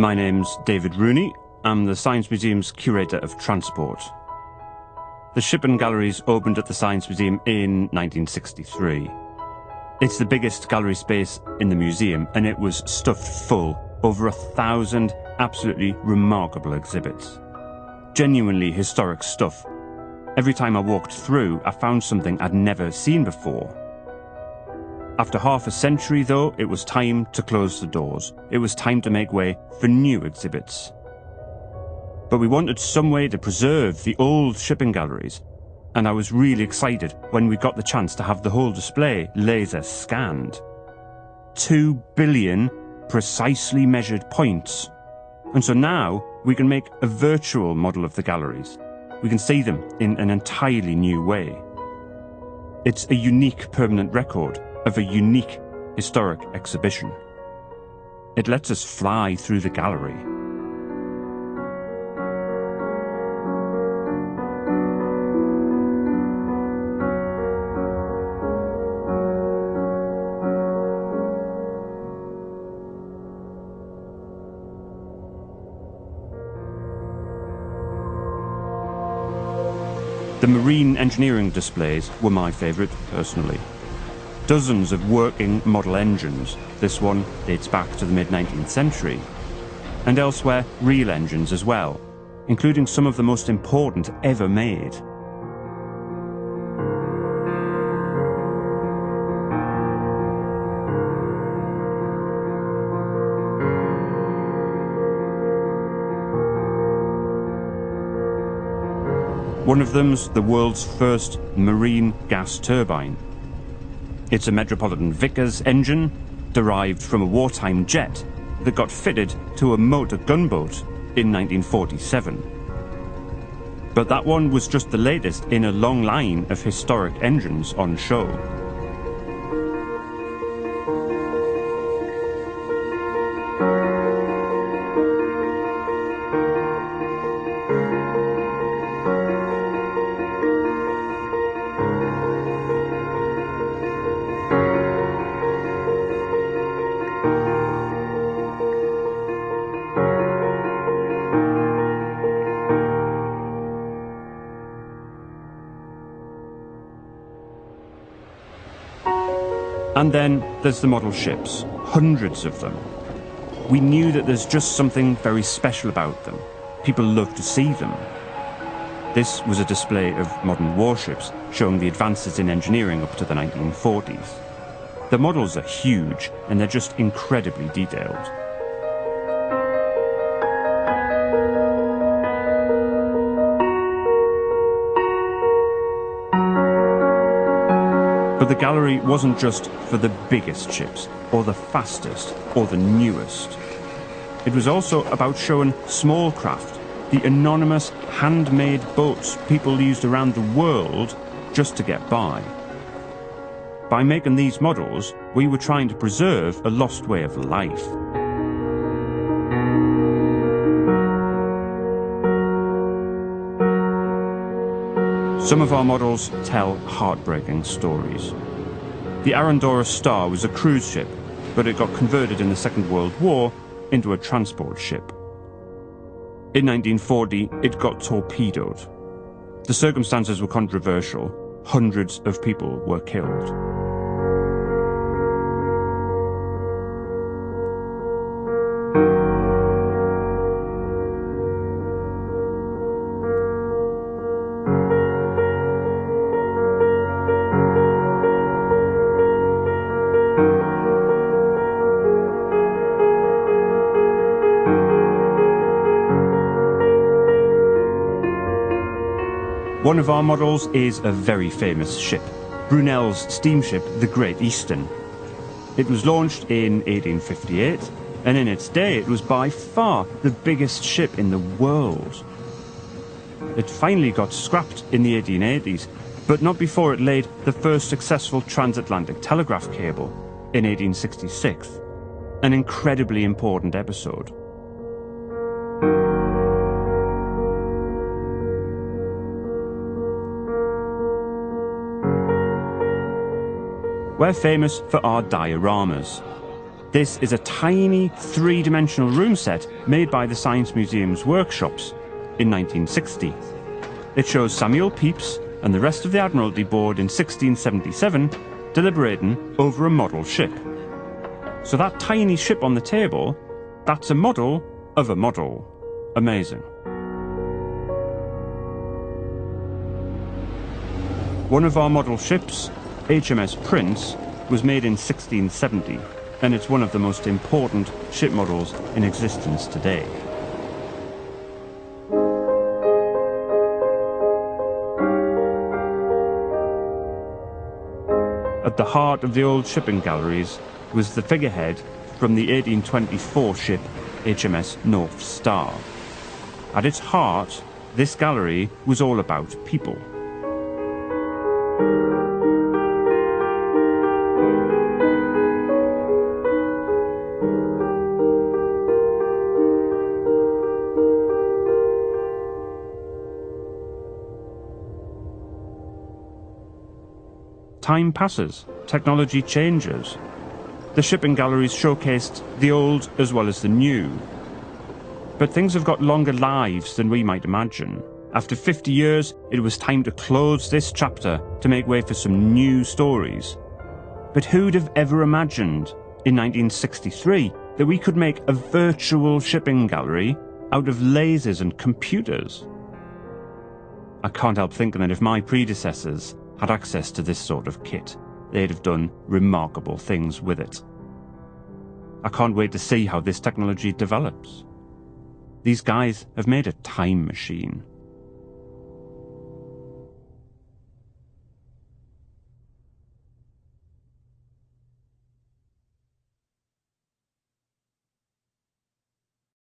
My name's David Rooney. I'm the Science Museum's Curator of Transport. The Shippen Galleries opened at the Science Museum in 1963. It's the biggest gallery space in the museum, and it was stuffed full, over 1,000 absolutely remarkable exhibits. Genuinely historic stuff. Every time I walked through, I found something I'd never seen before. After half a century, though, it was time to close the doors. It was time to make way for new exhibits. But we wanted some way to preserve the old Shippen Galleries, and I was really excited when we got the chance to have the whole display laser scanned. 2 billion precisely measured points. And so now we can make a virtual model of the galleries. We can see them in an entirely new way. It's a unique permanent record of a unique historic exhibition. It lets us fly through the gallery. The marine engineering displays were my favourite, personally. Dozens of working model engines, this one dates back to the mid-19th century, and elsewhere real engines as well, including some of the most important ever made. One of them's the world's first marine gas turbine. It's a Metropolitan Vickers engine, derived from a wartime jet that got fitted to a motor gunboat in 1947. But that one was just the latest in a long line of historic engines on show. And then there's the model ships, hundreds of them. We knew that there's just something very special about them. People love to see them. This was a display of modern warships, showing the advances in engineering up to the 1940s. The models are huge, and they're just incredibly detailed. But the gallery wasn't just for the biggest ships, or the fastest, or the newest. It was also about showing small craft, the anonymous, handmade boats people used around the world just to get by. By making these models, we were trying to preserve a lost way of life. Some of our models tell heartbreaking stories. The Arandora Star was a cruise ship, but it got converted in the Second World War into a transport ship. In 1940, it got torpedoed. The circumstances were controversial. Hundreds of people were killed. One of our models is a very famous ship, Brunel's steamship, the Great Eastern. It was launched in 1858, and in its day it was by far the biggest ship in the world. It finally got scrapped in the 1880s, but not before it laid the first successful transatlantic telegraph cable in 1866, an incredibly important episode. We're famous for our dioramas. This is a tiny three-dimensional room set made by the Science Museum's workshops in 1960. It shows Samuel Pepys and the rest of the Admiralty Board in 1677 deliberating over a model ship. So that tiny ship on the table, that's a model of a model. Amazing. One of our model ships, HMS Prince, was made in 1670, and it's one of the most important ship models in existence today. At the heart of the old shipping galleries was the figurehead from the 1824 ship HMS North Star. At its heart, this gallery was all about people. Time passes, technology changes. The shipping galleries showcased the old as well as the new. But things have got longer lives than we might imagine. After 50 years, it was time to close this chapter to make way for some new stories. But who'd have ever imagined, in 1963, that we could make a virtual shipping gallery out of lasers and computers? I can't help thinking that if my predecessors had access to this sort of kit, they'd have done remarkable things with it. I can't wait to see how this technology develops. These guys have made a time machine.